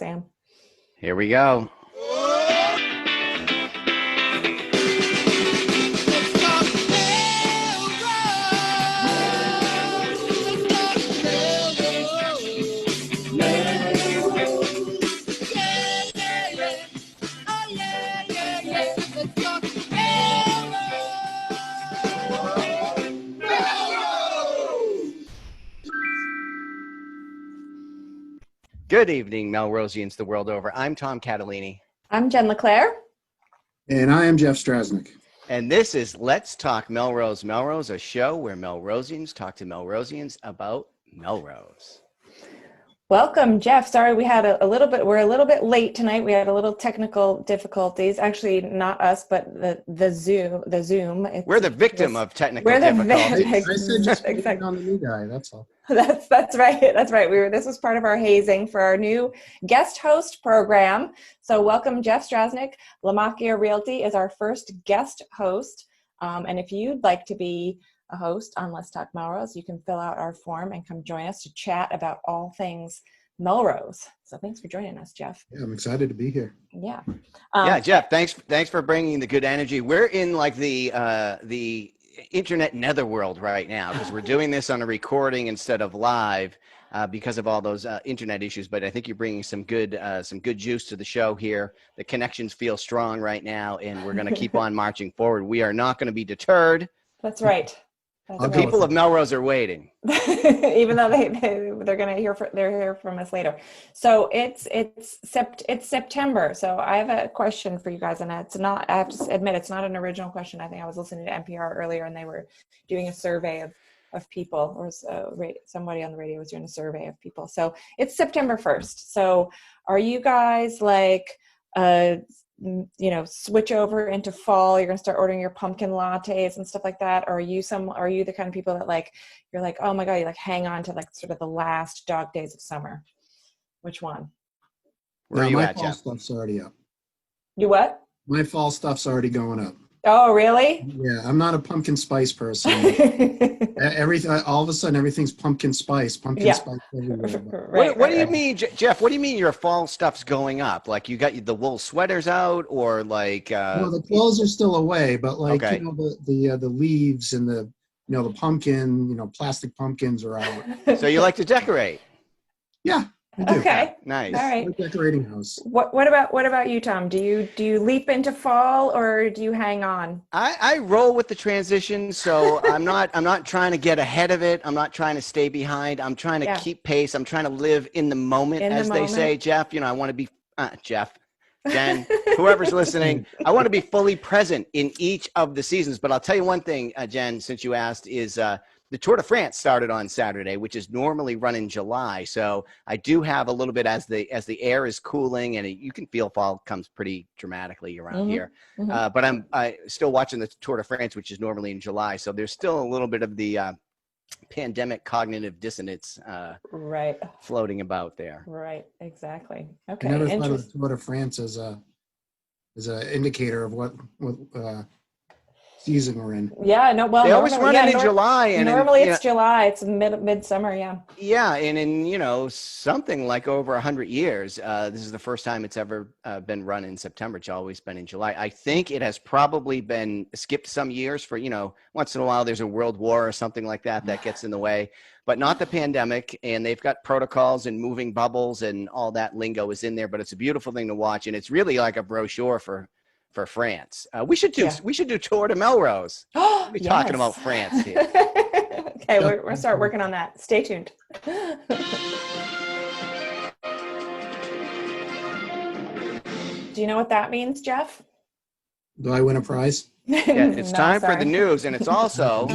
Sam. Here we go. Good evening, Melrosians the world over. I'm Tom Catalini. I'm Jen LeClaire. And I am Jeff Strasnick. And this is Let's Talk Melrose. Melrose, a show where Melrosians talk to Melrosians about Melrose. Welcome, Jeff. Sorry, we had we're a little bit late tonight. We had a little technical difficulties. Actually, not us, but the Zoom. We're the victim of technical difficulties. I said just exactly on the new guy, that's all. That's right. That's right. This was part of our hazing for our new guest host program. So welcome, Jeff Strasnick. Lamachia Realty is our first guest host. And if you'd like to be a host on Let's Talk Melrose, you can fill out our form and come join us to chat about all things Melrose. So thanks for joining us, Jeff. Yeah, I'm excited to be here. Yeah. Jeff, thanks for bringing the good energy. We're in like the internet netherworld right now because we're doing this on a recording instead of live because of all those internet issues. But I think you're bringing some good juice to the show here. The connections feel strong right now, and we're going to keep on marching forward. We are not going to be deterred. That's right. People of Melrose are waiting, even though they're going to hear from us later. So it's September. So I have a question for you guys, and it's not. I have to admit, it's not an original question. I think I was listening to NPR earlier, and they were doing a survey of people, or somebody on the radio was doing a survey of people. So it's September 1st. So are you guys like switch over into fall? You're gonna start ordering your pumpkin lattes and stuff like that? Or are you the kind of people that like, you're like, oh my God, you like hang on to like sort of the last dog days of summer? Which one? Where are you at, Jeff? My fall stuff's already up. You what? My fall stuff's already going up. Oh, really? Yeah, I'm not a pumpkin spice person. All of a sudden, everything's pumpkin spice everywhere. What do you mean, Jeff? What do you mean your fall stuff's going up? Like you got the wool sweaters out, or like? Well, the clothes are still away, but like okay. The leaves and the pumpkin, plastic pumpkins are out. So you like to decorate? Yeah. I do. Okay. Nice. All right. We're decorating house. What about you, Tom? Do you leap into fall, or do you hang on? I roll with the transition, so I'm not trying to get ahead of it. I'm not trying to stay behind. I'm trying to keep pace. I'm trying to live in the moment, they say. Jeff, I want to be Jeff, Jen, whoever's listening. I want to be fully present in each of the seasons. But I'll tell you one thing, Jen, since you asked, is the Tour de France started on Saturday, which is normally run in July. So I do have a little bit as the air is cooling, and you can feel fall comes pretty dramatically around here. Mm-hmm. But I'm still watching the Tour de France, which is normally in July. So there's still a little bit of the pandemic cognitive dissonance floating about there. Right, exactly. Okay. I never thought of the Tour de France as an indicator of what season we're in. Yeah, no, well, they always run it in July, and normally it's July. It's midsummer, yeah. Yeah, and in something like over 100 years, this is the first time it's ever been run in September. It's always been in July. I think it has probably been skipped some years for once in a while there's a world war or something like that gets in the way, but not the pandemic. And they've got protocols and moving bubbles and all that lingo is in there. But it's a beautiful thing to watch, and it's really like a brochure for France. We should do Tour de Melrose. We'll be talking about France here. Okay, we're going to start working on that. Stay tuned. Do you know what that means, Jeff? Do I win a prize? Yeah, it's time for the news, and it's also...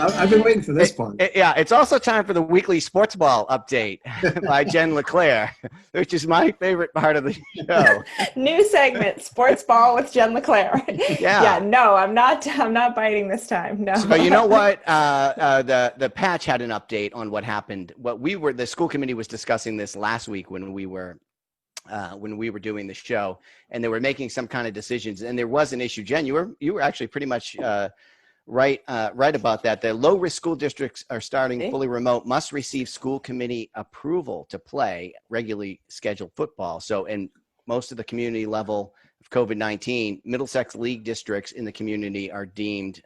I've been waiting for this part. It's also time for the weekly sports ball update by Jen LeClaire, which is my favorite part of the show. New segment, sports ball with Jen LeClaire. Yeah. No, I'm not biting this time. No. So you know what? The Patch had an update on what happened. The school committee was discussing this last week when we were doing the show, and they were making some kind of decisions, and there was an issue. Jen, you were actually pretty much right about that. The low-risk school districts are starting fully remote, must receive school committee approval to play regularly scheduled football. So, and most of the community level of COVID-19, Middlesex League districts in the community are deemed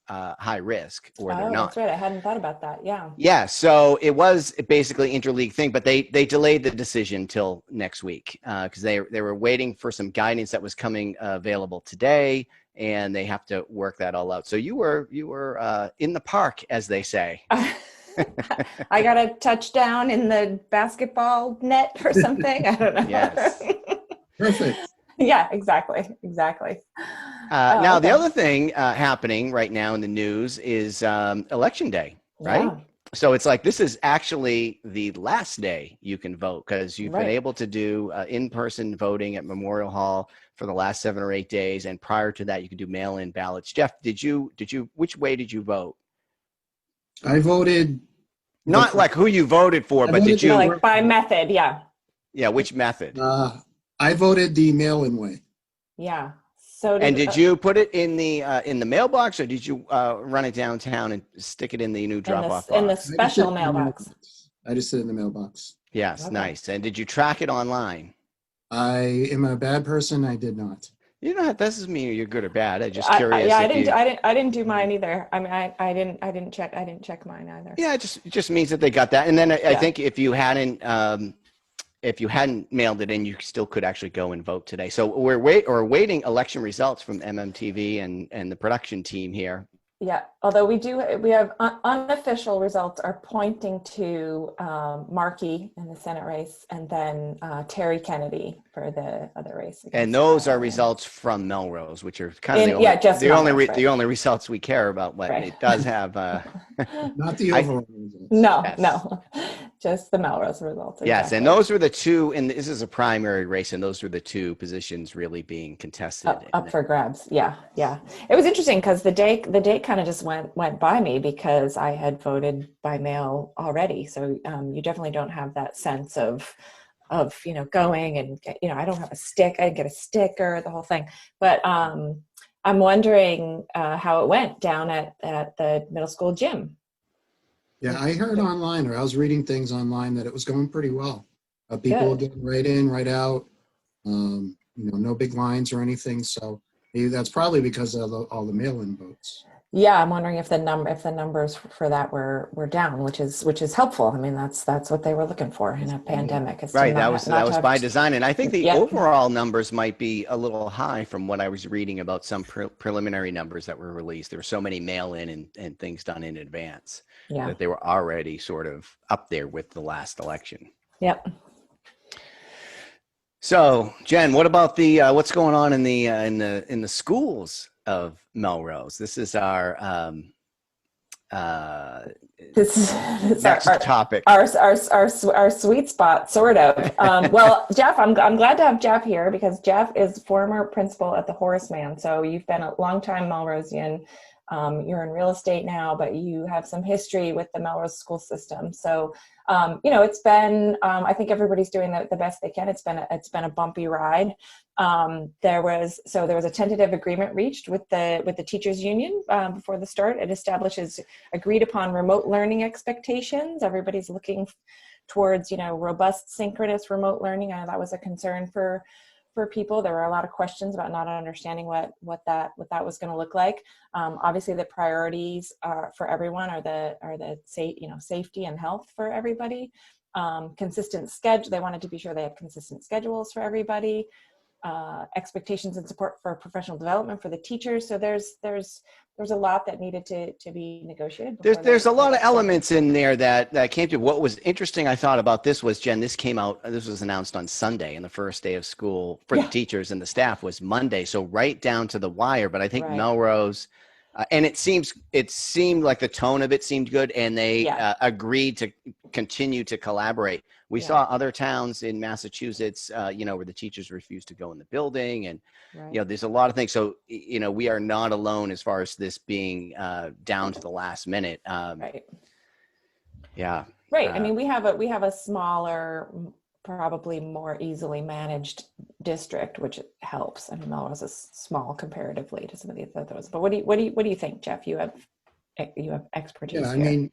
high risk, or they're not. That's right. I hadn't thought about that. Yeah. Yeah. So it was basically interleague thing, but they delayed the decision till next week because they were waiting for some guidance that was coming available today, and they have to work that all out. So you were in the park, as they say. I got a touchdown in the basketball net or something. I don't know. Yes. Perfect. Yeah, exactly. Now, the other thing happening right now in the news is Election Day, right? Yeah. So it's like this is actually the last day you can vote because you've been able to do in-person voting at Memorial Hall for the last 7 or 8 days, and prior to that, you could do mail-in ballots. Jeff, which way did you vote? I voted. Not like who you voted for, but did you? No, like by method, yeah. Yeah, which method? I voted the mail-in way. Yeah. And did you put it in the mailbox, or did you run it downtown and stick it in the new drop-off box? In the special mailbox. I just sit in the mailbox. Yes, nice. And did you track it online? I am a bad person. I did not. You know, that doesn't mean you're good or bad. I'm just curious. I didn't do mine either. I mean, I didn't check mine either. Yeah, it just means that they got that. And then I think if you hadn't mailed it in, you still could actually go and vote today. So we're waiting election results from MMTV and the production team here. Yeah, although we have unofficial results are pointing to Markey in the Senate race, and then Terry Kennedy for the other race. And those are results from Melrose, which are kind of the only results we care about. But it does have not the overall results. No, just the Melrose results. Exactly. Yes, and those were the two, and this is a primary race, and those were the two positions really being contested. Up for grabs. Yeah. It was interesting because the date kind of just went by me because I had voted by mail already. So you definitely don't have that sense of going and I don't have a stick. I didn't get a sticker, the whole thing. But I'm wondering how it went down at the middle school gym. Yeah, I heard online, or I was reading things online, that it was going pretty well. People were getting right in, right out. No big lines or anything. So maybe that's probably because of all the mail-in votes. Yeah, I'm wondering if the numbers for that were down, which is helpful. I mean, that's what they were looking for in a pandemic. Right, that was by design, and I think the overall numbers might be a little high from what I was reading about some preliminary numbers that were released. There were so many mail-in and things done in advance that they were already sort of up there with the last election. Yep. So, Jen, what about the what's going on in the schools of Melrose? This is our next topic. Our sweet spot, sort of. Well, Jeff, I'm glad to have Jeff here because Jeff is former principal at the Horace Mann. So you've been a longtime Melrosian. You're in real estate now, but you have some history with the Melrose school system. So, it's been, I think everybody's doing the best they can. It's been a bumpy ride. There was a tentative agreement reached with the teachers union before the start. It establishes agreed upon remote learning expectations. Everybody's looking towards, robust synchronous remote learning. I know that was a concern for people. There were a lot of questions about not understanding what that was going to look like. Obviously, the priorities for everyone are the safety and health for everybody. Consistent schedule. They wanted to be sure they had consistent schedules for everybody. Expectations and support for professional development for the teachers. So there's a lot that needed to be negotiated. There's a lot of elements in there that came to. What was interesting, I thought about this was, Jen, this was announced on Sunday, and the first day of school for the teachers and the staff was Monday. So right down to the wire. But I think Melrose, and it seemed like the tone of it seemed good, and they agreed to continue to collaborate. We saw other towns in Massachusetts, where the teachers refused to go in the building, and there's a lot of things. So we are not alone as far as this being down to the last minute. Right. Yeah. Right. I mean, we have a smaller probably more easily managed district, which helps. I mean, Melrose is small comparatively to some of the others. But what do you think, Jeff? You have expertise Yeah, I here. mean,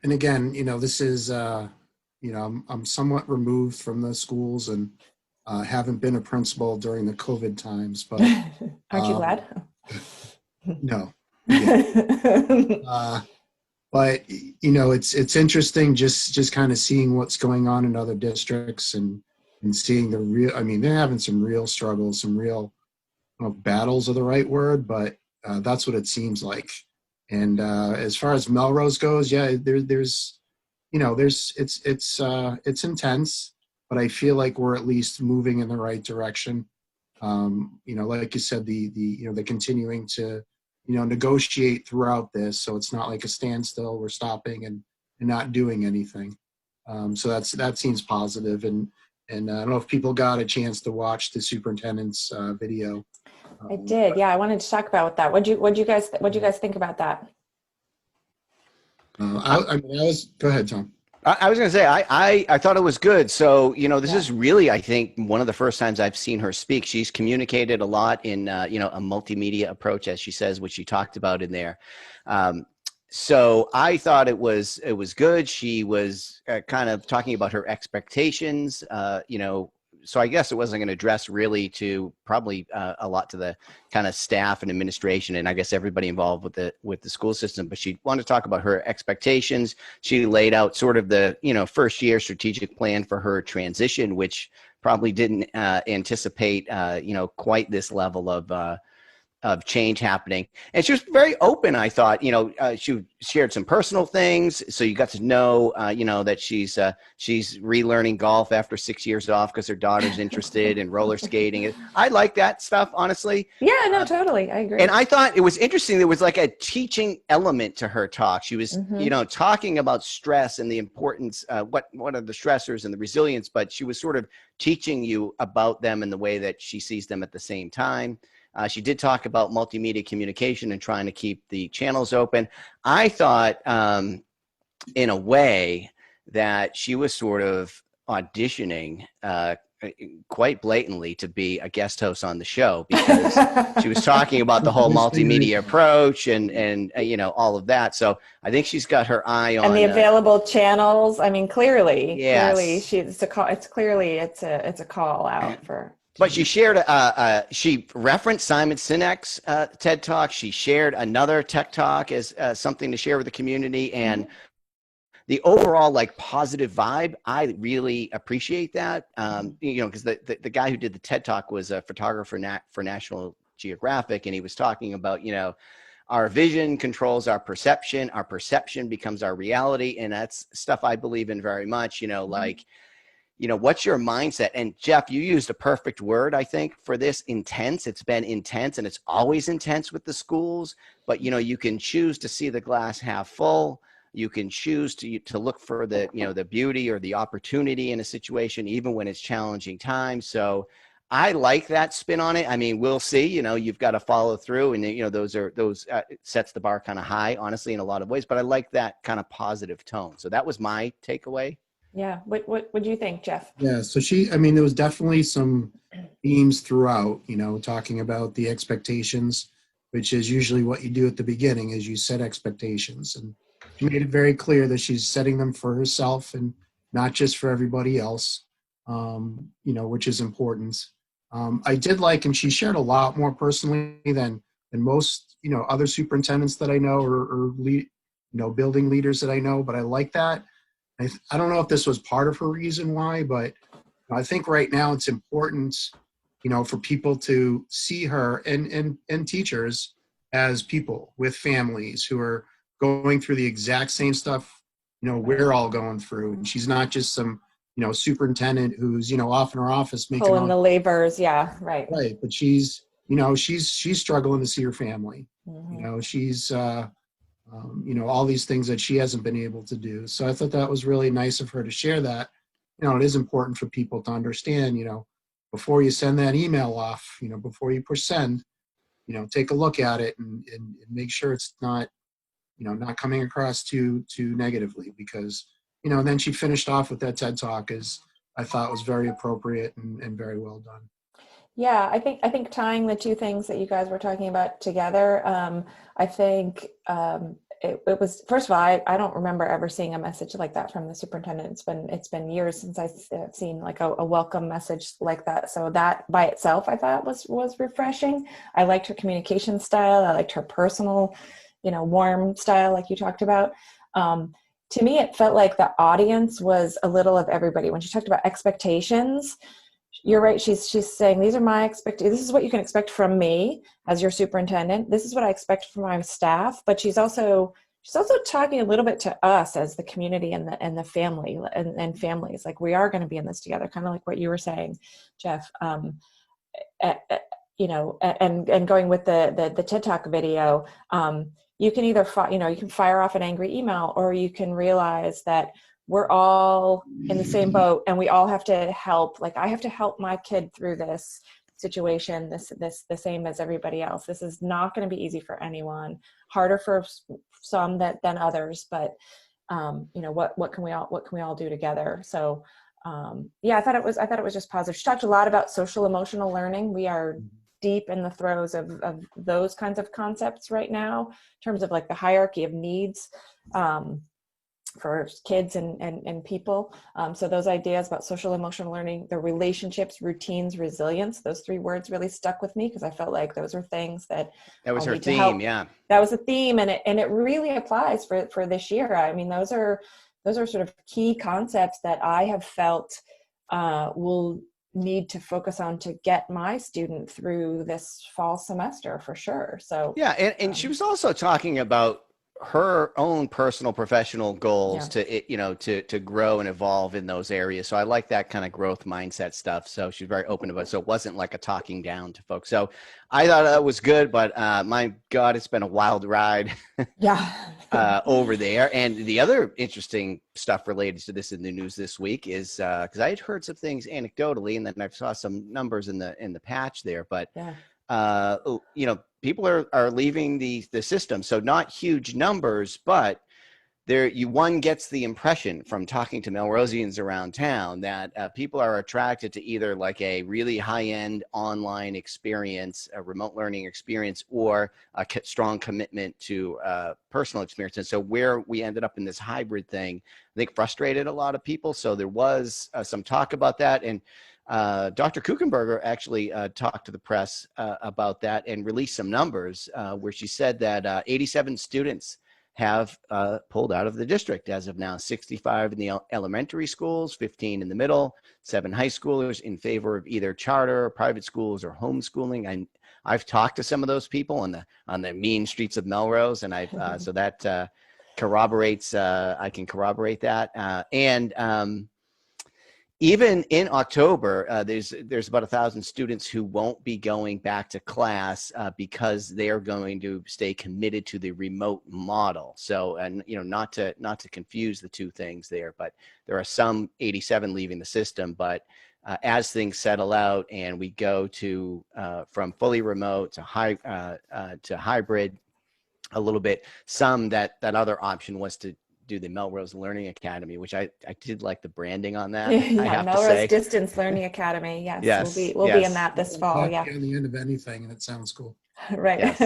and again, this is, I'm somewhat removed from the schools and haven't been a principal during the COVID times, but Aren't you glad? No. Yeah. But it's interesting just kind of seeing what's going on in other districts and seeing the real. I mean, they're having some real struggles, some real, I don't know if battles are the right word, but that's what it seems like. And as far as Melrose goes, yeah, there's it's intense, but I feel like we're at least moving in the right direction. Like you said, the continuing to negotiate throughout this, so it's not like a standstill. We're stopping and not doing anything. So that seems positive. And I don't know if people got a chance to watch the superintendent's video. I did. Yeah, I wanted to talk about that. What'd you guys think about that? Go ahead, Tom. I was going to say, I thought it was good. So, this is really, I think, one of the first times I've seen her speak. She's communicated a lot in, a multimedia approach, as she says, which she talked about in there. So I thought it was good. She was kind of talking about her expectations, so I guess it wasn't going to address really to probably a lot to the kind of staff and administration and I guess everybody involved with the school system. But she wanted to talk about her expectations. She laid out sort of the first year strategic plan for her transition, which probably didn't anticipate quite this level of change happening. And she was very open, I thought. She shared some personal things, so you got to know that she's relearning golf after 6 years off because her daughter's interested in roller skating. I like that stuff, honestly. Yeah, no, totally, I agree. And I thought it was interesting. There was like a teaching element to her talk. She was talking about stress and the importance, what are the stressors and the resilience, but she was sort of teaching you about them in the way that she sees them at the same time. She did talk about multimedia communication and trying to keep the channels open. I thought, in a way, that she was sort of auditioning quite blatantly to be a guest host on the show, because she was talking about the whole multimedia approach and all of that. So I think she's got her eye on and the available channels. I mean, clearly, yes. it's a call out for. But she shared, she referenced Simon Sinek's TED Talk. She shared another tech talk as something to share with the community. And the overall positive vibe, I really appreciate that. Because the guy who did the TED Talk was a photographer for National Geographic. And he was talking about, our vision controls our perception becomes our reality. And that's stuff I believe in very much, what's your mindset? And Jeff, you used a perfect word, I think, for this: intense. It's been intense, and it's always intense with the schools. But, you can choose to see the glass half full. You can choose to look for the, the beauty or the opportunity in a situation, even when it's challenging times. So I like that spin on it. I mean, we'll see, you've got to follow through, and, those sets the bar kind of high, honestly, in a lot of ways. But I like that kind of positive tone. So that was my takeaway. Yeah. What do you think, Jeff? Yeah. So there was definitely some themes throughout, talking about the expectations, which is usually what you do at the beginning, is you set expectations. And she made it very clear that she's setting them for herself and not just for everybody else, which is important. I did like, and she shared a lot more personally than most, other superintendents that I know or building leaders that I know, but I like that. I don't know if this was part of her reason why, but I think right now it's important, for people to see her and teachers as people with families who are going through the exact same stuff, we're all going through. And she's not just some, superintendent who's, off in her office making pulling the levers. Yeah. Right. Right. But she's struggling to see her family. She's, all these things that she hasn't been able to do. So I thought that was really nice of her to share that. It is important for people to understand, before you send that email off, before you push send, take a look at it and make sure it's not, not coming across too negatively, because, and then she finished off with that TED Talk as I thought was very appropriate and very well done. Yeah, I think tying the two things that you guys were talking about together, I think it was, first of all, I don't remember ever seeing a message like that from the superintendent. It's been years since I've seen like a welcome message like that. So that by itself, I thought was refreshing. I liked her communication style. I liked her personal, warm style, like you talked about. To me, it felt like the audience was a little of everybody. When she talked about expectations, you're right. She's saying, these are my expectations. This is what you can expect from me as your superintendent. This is what I expect from my staff. But she's also talking a little bit to us as the community and the family and families. Like, we are going to be in this together, kind of like what you were saying, Jeff. And going with the TED Talk video, you can either you can fire off an angry email, or you can realize that we're all in the same boat and we all have to help. Like, I have to help my kid through this situation, this the same as everybody else. This is not going to be easy for anyone, harder for some than others, but what can we all do together? So I thought it was just positive. She talked a lot about social emotional learning. We are deep in the throes of those kinds of concepts right now, in terms of like the hierarchy of needs for kids and people. So those ideas about social emotional learning, the relationships, routines, resilience, those three words really stuck with me, because I felt like those were things that was her theme. Yeah, that was a theme, and it really applies for this year. I mean, those are sort of key concepts that I have felt will need to focus on to get my student through this fall semester, for sure. So yeah, and she was also talking about her own personal professional goals to grow and evolve in those areas. So I like that kind of growth mindset stuff. So she's very open about it. So it wasn't like a talking down to folks. So I thought that was good, but my God, it's been a wild ride over there. And the other interesting stuff related to this in the news this week is because I had heard some things anecdotally, and then I saw some numbers in the patch there, but people are leaving the system. So not huge numbers, but one gets the impression from talking to Melrosians around town that people are attracted to either like a really high-end online experience, a remote learning experience, or a strong commitment to personal experience. And so where we ended up in this hybrid thing, I think frustrated a lot of people. So there was some talk about that. And Dr. Kuchenberger actually talked to the press about that and released some numbers where she said that 87 students have pulled out of the district as of now. 65 in the elementary schools, 15 in the middle, 7 high schoolers in favor of either charter, private schools, or homeschooling. I've talked to some of those people on the mean streets of Melrose, and so that corroborates. I can corroborate that. Even in October, there's about 1,000 students who won't be going back to class because they're going to stay committed to the remote model. So, and not to confuse the two things there, but there are some 87 leaving the system. But as things settle out and we go to from fully remote to hybrid a little bit, some that other option was to do the Melrose Learning Academy, which I did like the branding on that. I have Melrose to say. Distance Learning Academy. Yes, we'll be in that this fall. Yeah. At the end of anything, and it sounds cool. Right. Yes.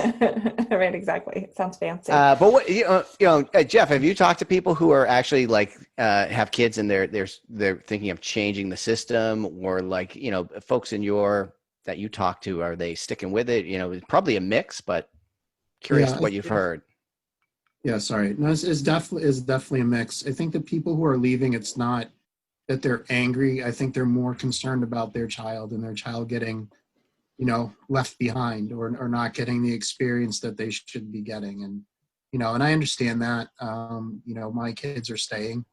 Right. Exactly. It sounds fancy. But what Jeff, have you talked to people who are actually like have kids and they're thinking of changing the system, or like folks that you talk to, are they sticking with it? It's probably a mix, but curious what you've heard. Yeah, sorry. No, it's definitely a mix. I think the people who are leaving, it's not that they're angry. I think they're more concerned about their child and their child getting, left behind or not getting the experience that they should be getting. And, and I understand that. My kids are staying.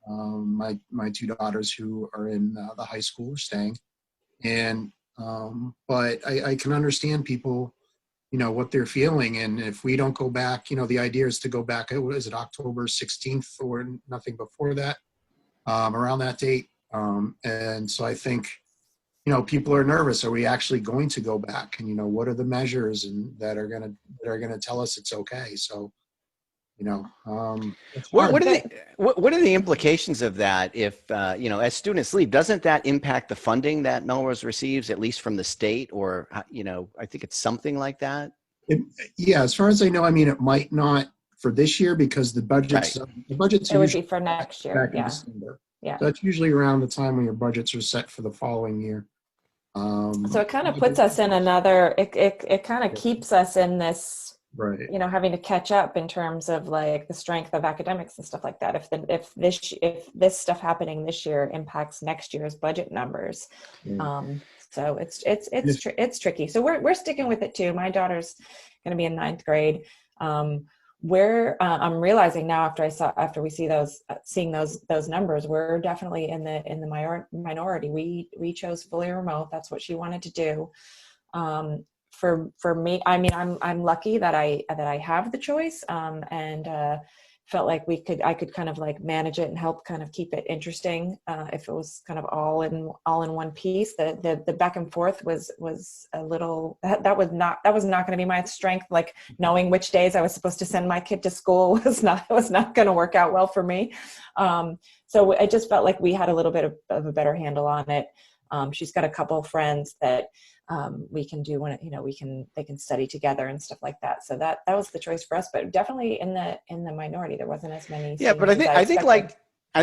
My 2 daughters who are in the high school are staying. And, but I can understand people, what they're feeling. And if we don't go back, the idea is to go back, is it October 16th or nothing before that, around that date. And so I think, people are nervous. Are we actually going to go back? And, what are the measures that are going to tell us it's okay? So, It's What, hard. what are the implications of that? If as students leave, doesn't that impact the funding that Melrose receives, at least from the state, or I think it's something like that. It, yeah, as far as I know, I mean, it might not for this year because Right. the budgets are It would be usually for next year. back in Yeah. December. Yeah. So that's usually around the time when your budgets are set for the following year. So it kind of puts us in another, it kind of keeps us in this, right. having to catch up in terms of like the strength of academics and stuff like that. If this stuff happening this year impacts next year's budget numbers. Yeah. So it's tricky. So we're sticking with it too. My daughter's going to be in 9th grade. I'm realizing now after we see seeing those numbers, we're definitely in the minority. We chose fully remote. That's what she wanted to do. For me, I mean, I'm lucky that I have the choice, and felt like I could kind of like manage it and help kind of keep it interesting. If it was kind of all in one piece, the back and forth was a little, that was not going to be my strength. Like knowing which days I was supposed to send my kid to school was not going to work out well for me. So I just felt like we had a little bit of a better handle on it. She's got a couple of friends that we can do when they can study together and stuff like that. So that was the choice for us, but definitely in the minority. There wasn't as many. Yeah, but I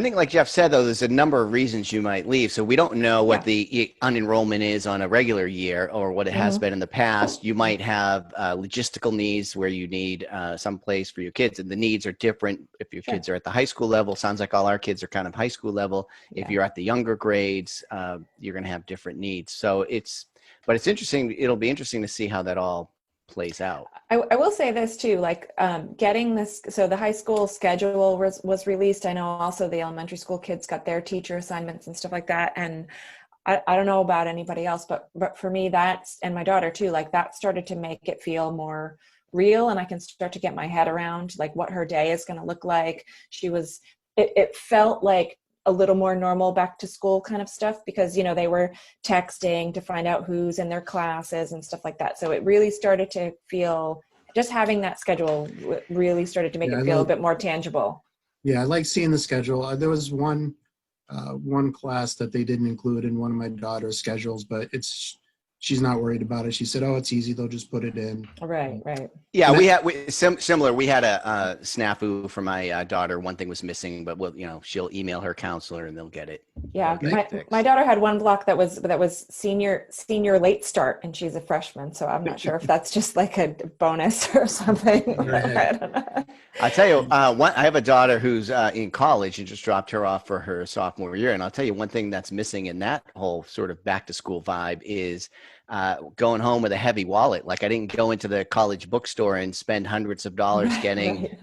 think like Jeff said, though, there's a number of reasons you might leave. So we don't know what the unenrollment is on a regular year or what it has been in the past. You might have logistical needs where you need some place for your kids, and the needs are different if your kids are at the high school level. Sounds like all our kids are kind of high school level. If you're at the younger grades, you're going to have different needs. So but it's interesting. It'll be interesting to see how that all plays out. I will say this too, like getting this, so the high school schedule was released. I know also the elementary school kids got their teacher assignments and stuff like that. And I don't know about anybody else, but for me, and my daughter too, like that started to make it feel more real, and I can start to get my head around like what her day is going to look like. It felt like a little more normal back to school kind of stuff because, they were texting to find out who's in their classes and stuff like that. So it really started to feel, just having that schedule really started to make it feel a bit more tangible. Yeah, I like seeing the schedule. There was one class that they didn't include in one of my daughter's schedules, but she's not worried about it. She said, "Oh, it's easy. They'll just put it in." Right. Yeah, similar. We had a snafu for my daughter. One thing was missing, but she'll email her counselor and they'll get it. Yeah, my daughter had one block that was senior late start, and she's a freshman, so I'm not sure if that's just like a bonus or something. I don't know. I'll tell you, I have a daughter who's in college and just dropped her off for her sophomore year, and I'll tell you one thing that's missing in that whole sort of back to school vibe is going home with a heavy wallet. Like I didn't go into the college bookstore and spend hundreds of dollars getting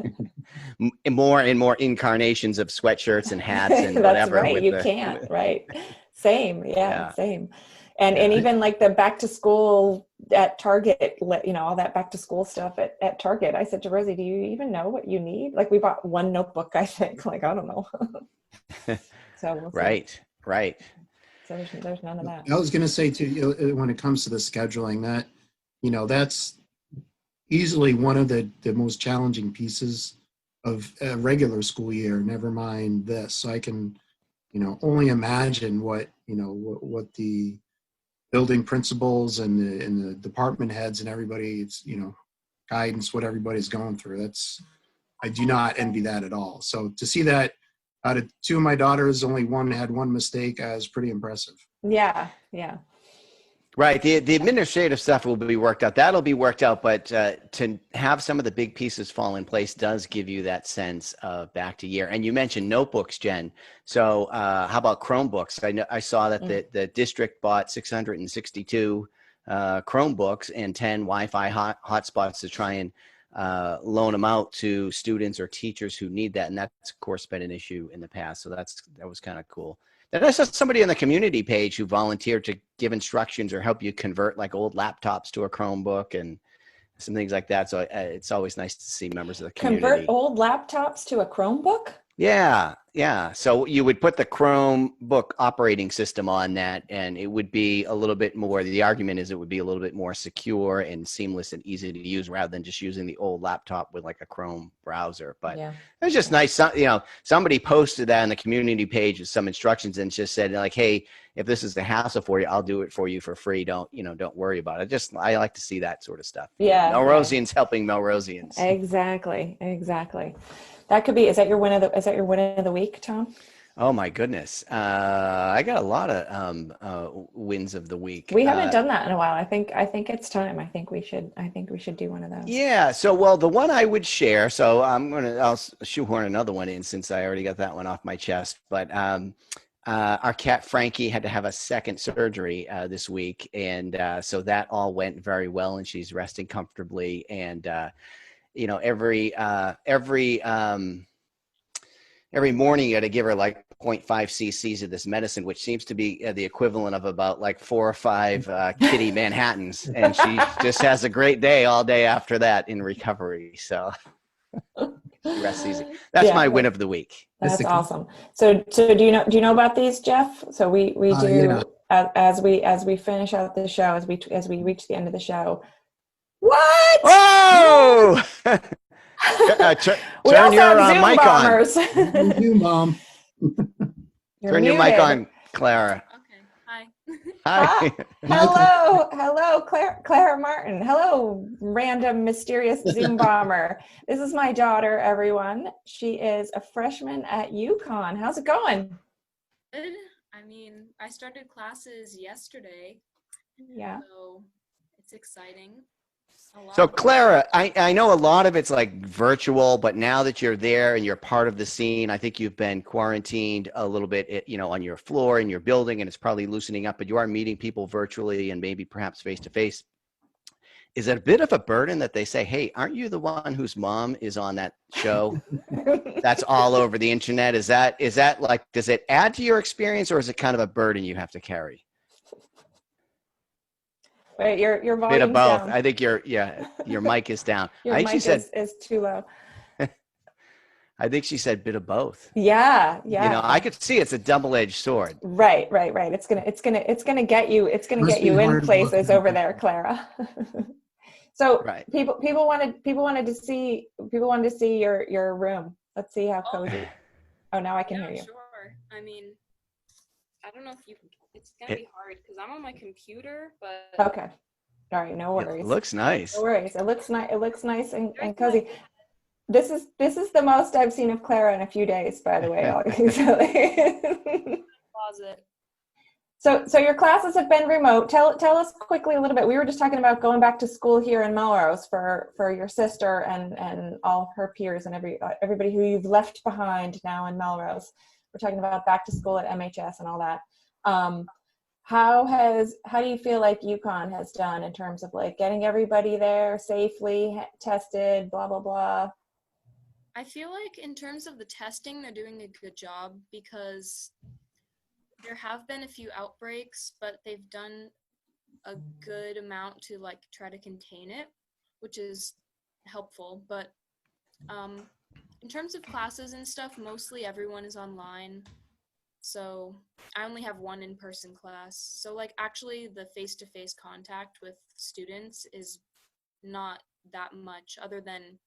more and more incarnations of sweatshirts and hats and whatever. That's right. You can't. Right. Same. Yeah. Same. And even like the back to school at Target, all that back to school stuff at Target. I said to Rosie, do you even know what you need? Like we bought one notebook, I think. Like, I don't know. So we'll see. Right. So there's none of that. I was going to say too, when it comes to the scheduling, that that's easily one of the most challenging pieces of a regular school year. Never mind this. So I can, only imagine what the building principals and the department heads and everybody's, guidance, what everybody's going through. I do not envy that at all. So to see that. Out of two of my daughters, only one had one mistake. Was pretty impressive. Yeah. Right. The administrative stuff will be worked out. That'll be worked out. But to have some of the big pieces fall in place does give you that sense of back to year. And you mentioned notebooks, Jen. So how about Chromebooks? I saw that the district bought 662 Chromebooks and 10 Wi-Fi hotspots to try and loan them out to students or teachers who need that. And that's of course been an issue in the past. So that was kind of cool. Then I saw somebody on the community page who volunteered to give instructions or help you convert like old laptops to a Chromebook and some things like that. So it's always nice to see members of the community. Convert old laptops to a Chromebook? Yeah, yeah. So you would put the Chromebook operating system on that, and it would be a little bit more. The argument is it would be a little bit more secure and seamless and easy to use rather than just using the old laptop with like a Chrome browser. But Yeah. it was just nice. Somebody posted that on the community page with some instructions and just said like, "Hey, if this is the hassle for you, I'll do it for you for free. Don't worry about it." I like to see that sort of stuff. Yeah. Melrosians helping Melrosians. Exactly. That could be. Is that your win of the week, Tom? Oh my goodness. I got a lot of wins of the week. We haven't done that in a while. I think it's time. I think we should do one of those. Yeah. So, well, the one I would share, so I'll shoehorn another one in since I already got that one off my chest. But our cat Frankie had to have a second surgery this week. And so that all went very well and she's resting comfortably. And, every morning you got to give her like 0.5 cc's of this medicine, which seems to be the equivalent of about like 4 or 5 kitty Manhattans. And she just has a great day all day after that in recovery. So she rests easy. That's my win of the week. That's awesome. So do you know about these, Jeff? So we do as we finish out the show, as we reach the end of the show. What? Oh! Turn your mic bombers. on. You, Mom. Turn your mic on, Clara. Okay. Hi. Hello, Clara Martin. Hello, random mysterious Zoom bomber. This is my daughter, everyone. She is a freshman at UConn. How's it going? Good. I mean, I started classes yesterday. Yeah. So it's exciting. So Clara, I know a lot of it's like virtual, but now that you're there and you're part of the scene, I think you've been quarantined a little bit, on your floor in your building, and it's probably loosening up, but you are meeting people virtually and maybe perhaps face to face. Is it a bit of a burden that they say, "Hey, aren't you the one whose mom is on that show that's all over the internet?" Is that like, does it add to your experience or is it kind of a burden you have to carry? Wait, your volume's bit of both. down. I think your mic is down. Your mic is too low. I think she said bit of both. Yeah. I could see it's a double-edged sword. Right. It's gonna get you in places over there, Clara. So right. people wanted to see your room. Let's see how cozy. Oh, now I can hear you. Sure. I mean, I don't know if you can. It's gonna be hard because I'm on my computer, but okay. All right, no worries. It looks nice. No worries. It looks nice and cozy. This is the most I've seen of Clara in a few days, by the way. Closet. So your classes have been remote. Tell us quickly a little bit. We were just talking about going back to school here in Melrose for your sister and all of her peers and everybody who you've left behind now in Melrose. We're talking about back to school at MHS and all that. How do you feel like UConn has done in terms of like getting everybody there safely tested, blah blah blah? I feel like in terms of the testing, they're doing a good job because there have been a few outbreaks, but they've done a good amount to like try to contain it, which is helpful. But in terms of classes and stuff, mostly everyone is online. So I only have one in-person class. So like actually the face-to-face contact with students is not that much other than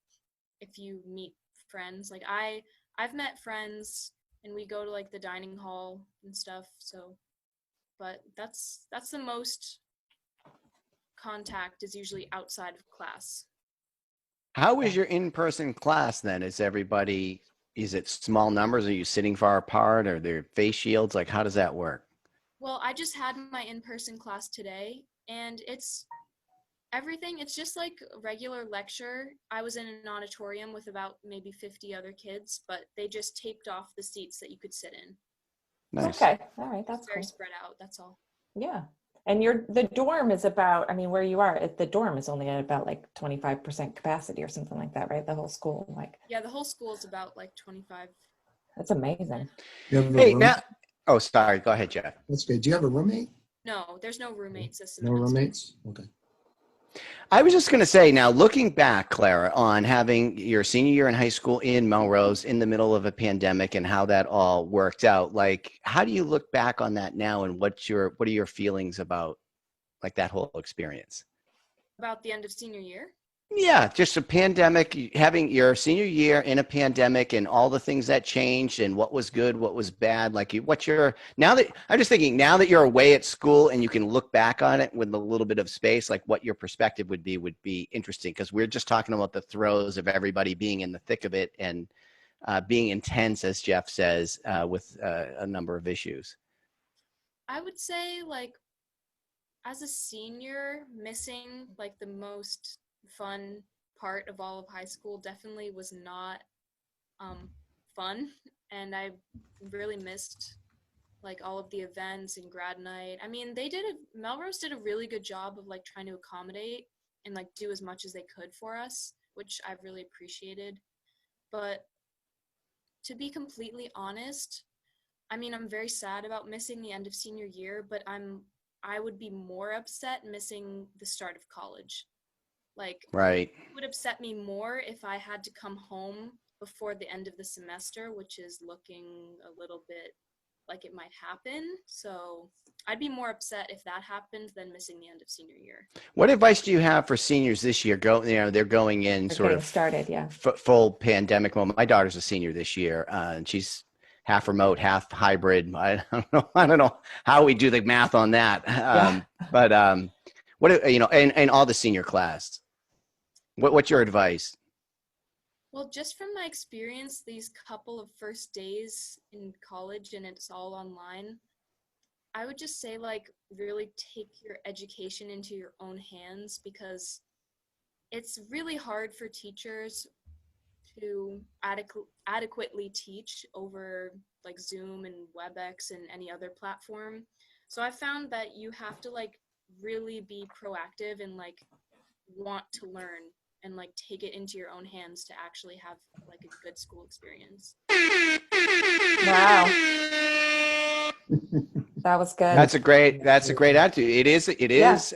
if you meet friends. Like I've met friends and we go to like the dining hall and stuff. So, but that's the most contact is usually outside of class. How is your in-person class then? Is it small numbers? Are you sitting far apart? Are there face shields? Like, how does that work? Well, I just had my in-person class today, and it's everything. It's just like a regular lecture. I was in an auditorium with about maybe 50 other kids, but they just taped off the seats that you could sit in. Nice. Okay. All right. That's very cool. spread out. That's all. Yeah. And the dorm is about, where you are, the dorm is only at about like 25% capacity or something like that, right? The whole school, like. Yeah, the whole school is about like 25. That's amazing. Hey, now, oh, sorry. Go ahead, Jeff. That's good. Do you have a roommate? No, there's no roommate system. No roommates? Okay. I was just going to say, now looking back, Clara, on having your senior year in high school in Melrose in the middle of a pandemic and how that all worked out, like, how do you look back on that now, and what are your feelings about like that whole experience? About the end of senior year? Yeah, just a pandemic, having your senior year in a pandemic and all the things that changed and what was good, what was bad. Like, I'm just thinking, now that you're away at school and you can look back on it with a little bit of space, like what your perspective would be interesting, because we're just talking about the throes of everybody being in the thick of it and being intense, as Jeff says, with a number of issues. I would say, like, as a senior, missing like the most fun part of all of high school definitely was not fun, and I really missed like all of the events and grad night. I mean, Melrose did a really good job of like trying to accommodate and like do as much as they could for us, which I've really appreciated. But to be completely honest, I mean, I'm very sad about missing the end of senior year, but I would be more upset missing the start of college. Like, right. It would upset me more if I had to come home before the end of the semester, which is looking a little bit like it might happen. So I'd be more upset if that happened than missing the end of senior year. What advice do you have for seniors this year? They're going in sort of started, yeah. Full pandemic moment. My daughter's a senior this year, and she's half remote, half hybrid. I don't know how we do the math on that. But and all the senior class. What's your advice? Well, just from my experience, these couple of first days in college and it's all online, I would just say, like, really take your education into your own hands, because it's really hard for teachers to adequately teach over like Zoom and WebEx and any other platform. So I found that you have to like really be proactive and like want to learn and like take it into your own hands to actually have like a good school experience. Wow. That was good. That's a great attitude. It is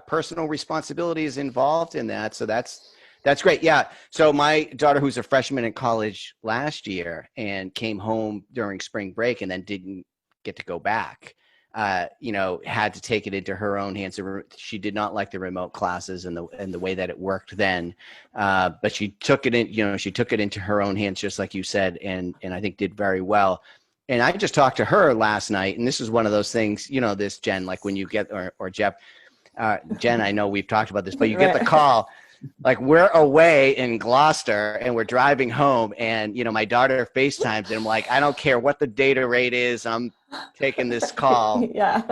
personal responsibilities involved in that. So that's great. Yeah. So my daughter, who's a freshman in college last year and came home during spring break and then didn't get to go back, had to take it into her own hands. She did not like the remote classes and the way that it worked then. But she took it into her own hands, just like you said, and I think did very well. And I just talked to her last night, and this is one of those things, this, Jen, like when you get, or Jeff, Jen, I know we've talked about this, but you get the call, like we're away in Gloucester and we're driving home, and my daughter FaceTimes and I'm like, I don't care what the data rate is, I'm taking this call. Yeah.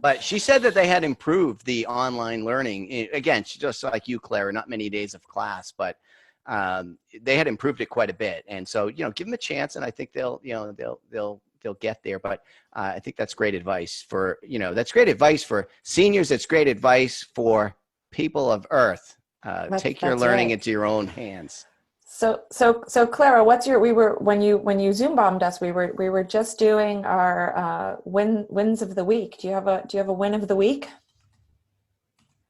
But she said that they had improved the online learning. Again, just like you, Clara, not many days of class, but they had improved it quite a bit. And so, give them a chance, and I think they'll get there. But I think that's great advice for, that's great advice for seniors. It's great advice for people of Earth. Take your learning into your own hands. So Clara, when you Zoom bombed us, we were just doing our wins of the week. Do you have a win of the week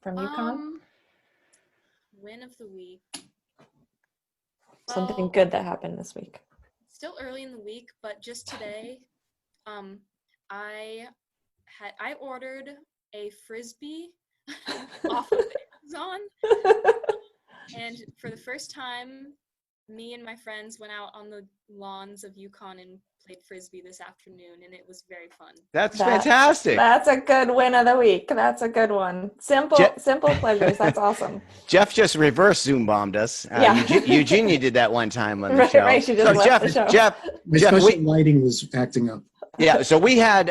from UConn? Win of the week. Something good that happened this week. Still early in the week, but just today, I ordered a Frisbee off of Amazon, and for the first time, me and my friends went out on the lawns of UConn and played Frisbee this afternoon, and it was very fun. That's fantastic. That's a good win of the week. That's a good one. Simple pleasures. That's awesome. Jeff just reverse Zoom bombed us. Eugenia did that one time on the show. Right, she just left the show. Jeff, lighting was acting up. Yeah, so we had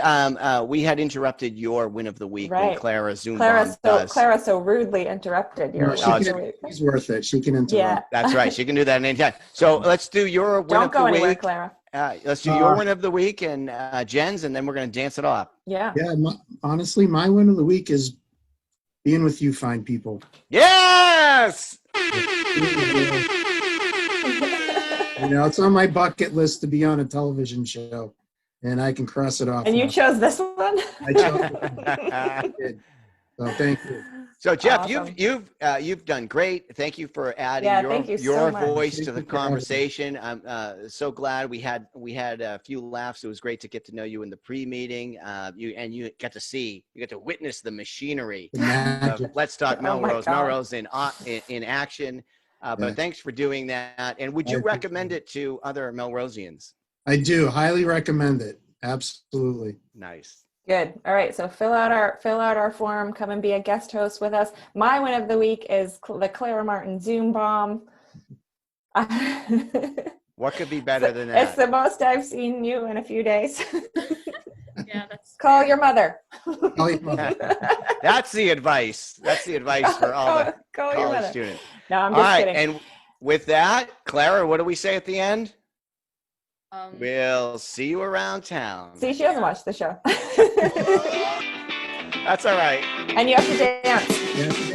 interrupted your win of the week when Clara Zoom bombed us. Clara so rudely interrupted your win of the week. She's worth it. She can interrupt. Yeah. That's right. She can do that anytime. So let's do your win of the week. Don't go anywhere, Clara. Let's do your win of the week and Jen's, and then we're going to dance it off. Yeah. Yeah. Honestly, my win of the week is being with you fine people. Yes! It's on my bucket list to be on a television show, and I can cross it off. And you chose this one? I chose it. I did. So thank you. So Jeff, Awesome. you've done great. Thank you for adding thank you your so much. voice Thank to the you for having me. conversation. I'm so glad we had a few laughs. It was great to get to know you in the pre-meeting. You got to witness the machinery The magic. of Let's Talk Oh my Melrose, God. Melrose in action. But thanks for doing that. And would you recommend it to other Melrosians? I do highly recommend it. Absolutely. Nice. Good. All right. So fill out our form. Come and be a guest host with us. My win of the week is the Clara Martin Zoom bomb. What could be better than that? It's the most I've seen you in a few days. Yeah, that's Call your mother. Call your mother. That's the advice. That's the advice for all the call your college mother. students. No, I'm All just right, kidding. and with that, Clara, what do we say at the end? um, We'll see you around town. See, she doesn't watch the show. That's all right. And you have to dance. Yeah.